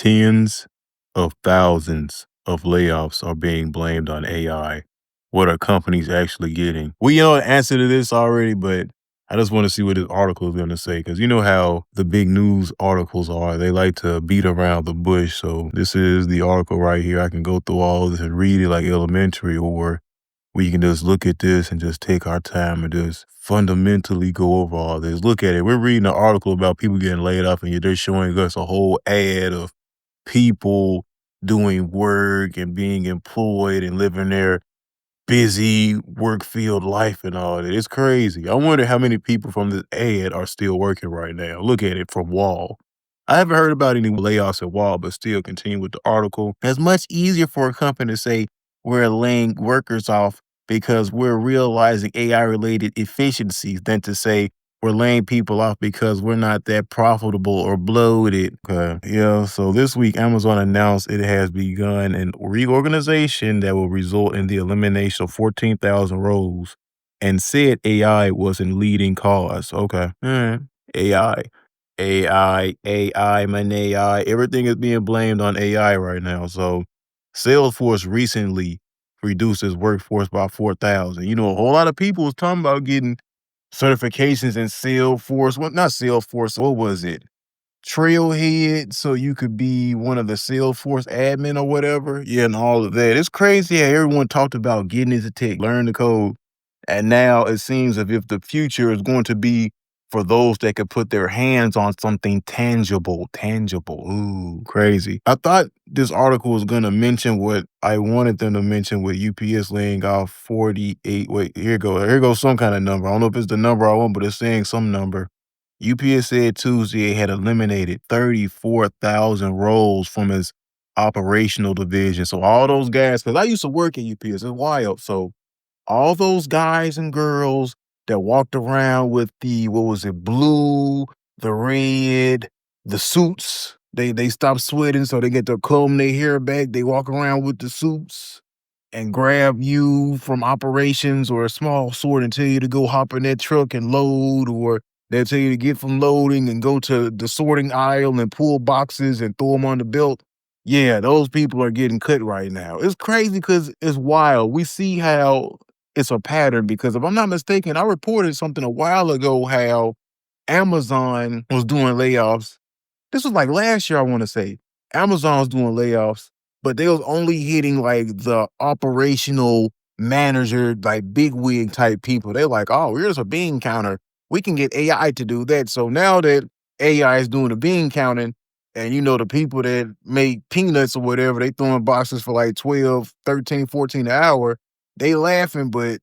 Tens of thousands of layoffs are being blamed on AI. What are companies actually getting? We know the answer to this already, but I just want to see what this article is going to say because you know how the big news articles are. They like to beat around the bush. So this is the article right here. I can go through all of this and read it like elementary, or we can just look at this and just take our time and just fundamentally go over all this. Look at it. We're reading an article about people getting laid off, and they're showing us a whole ad of people doing work and being employed and living their busy work field life and all that. It's crazy. I wonder how many people from this ad are still working right now. Look at it from Wall. I haven't heard about any layoffs at Wall, but still continue with the article. It's much easier for a company to say we're laying workers off because we're realizing AI related efficiencies than to say we're laying people off because we're not that profitable or bloated. Okay. Yeah. So this week, Amazon announced it has begun a reorganization that will result in the elimination of 14,000 roles and said AI was in leading cause. Okay. All right. AI. AI, man, AI. Everything is being blamed on AI right now. So Salesforce recently reduced its workforce by 4,000. You know, a whole lot of people was talking about getting certifications in Salesforce. Well, not Salesforce. What was it? Trailhead, so you could be one of the Salesforce admin or whatever. Yeah, and all of that. It's crazy how everyone talked about getting into tech, learn the code. And now it seems as if the future is going to be for those that could put their hands on something tangible. Tangible. Ooh, crazy. I thought this article was going to mention what I wanted them to mention with UPS laying off 48. Wait, here go. Here goes some kind of number. I don't know if it's the number I want, but it's saying some number. UPS said Tuesday it had eliminated 34,000 roles from its operational division. So all those guys, because I used to work at UPS, it's wild. So all those guys and girls that walked around with the, what was it, blue, the red, the suits, they stop sweating so they get to comb their hair back. They walk around with the suits and grab you from operations or a small sort and tell you to go hop in that truck and load, or they'll tell you to get from loading and go to the sorting aisle and pull boxes and throw them on the belt. Yeah, those people are getting cut right now. It's crazy because it's wild. We see how it's a pattern because if I'm not mistaken, I reported something a while ago how Amazon was doing layoffs. This was like last year, I want to say. Amazon's doing layoffs, but they was only hitting like the operational manager, like big wig type people. They're like, oh, here's a bean counter. We can get AI to do that. So now that AI is doing the bean counting, and you know, the people that make peanuts or whatever, they throwing boxes for like 12, 13, 14 an hour, they laughing, but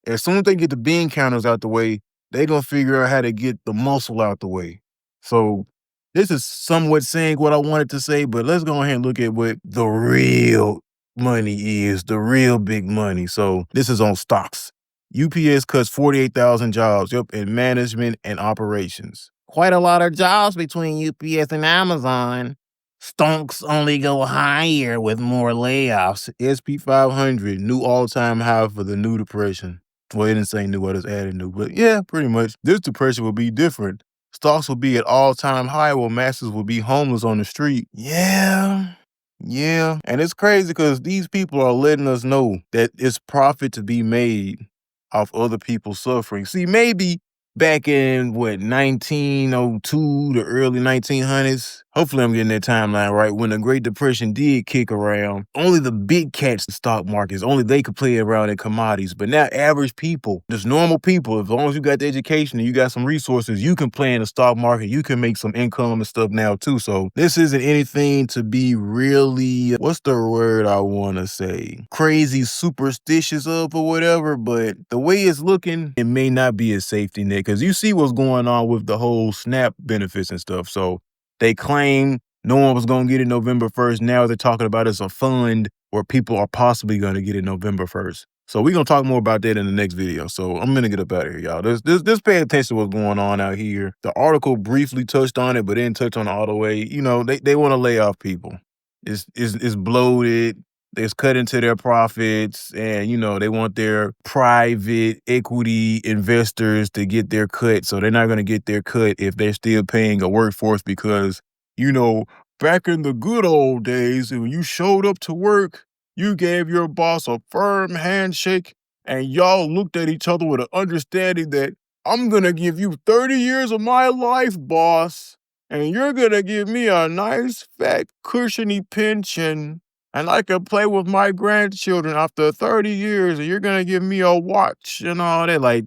as soon as they get the bean counters out the way, they gonna figure out how to get the muscle out the way. So this is somewhat saying what I wanted to say, but let's go ahead and look at what the real money is, the real big money. So this is on stocks. UPS cuts 48,000 jobs, yep, in management and operations. Quite a lot of jobs between UPS and Amazon. Stonks only go higher with more layoffs. SP 500, new all-time high for the new depression. Well, it didn't say new, I just added new, but yeah, pretty much. This depression will be different. Stocks will be at all-time high while masses will be homeless on the street. Yeah. Yeah. And it's crazy because these people are letting us know that it's profit to be made off other people's suffering. See, maybe back in what, 1902, the early 1900s. Hopefully I'm getting that timeline right. When the Great Depression did kick around, only the big cats, the stock markets, only they could play around in commodities. But now average people, just normal people, as long as you got the education and you got some resources, you can play in the stock market. You can make some income and stuff now too. So this isn't anything to be really, what's the word I want to say? Crazy superstitious of or whatever. But the way it's looking, it may not be a safety net because you see what's going on with the whole SNAP benefits and stuff. So they claim no one was going to get it November 1st. Now they're talking about it's a fund where people are possibly going to get it November 1st. So we're going to talk more about that in the next video. So I'm going to get up out of here, y'all. Just pay attention to what's going on out here. The article briefly touched on it, but didn't touch on it all the way. You know, they want to lay off people. It's bloated. It's cut into their profits, and you know they want their private equity investors to get their cut. So they're not going to get their cut if they're still paying a workforce because you know back in the good old days, when you showed up to work, you gave your boss a firm handshake and y'all looked at each other with an understanding that I'm gonna give you 30 years of my life, boss, and you're gonna give me a nice, fat, cushiony pension, and I can play with my grandchildren after 30 years, and you're gonna give me a watch and all that. Like,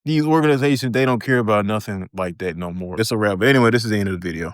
these organizations, they don't care about nothing like that no more. It's a wrap. But anyway, this is the end of the video.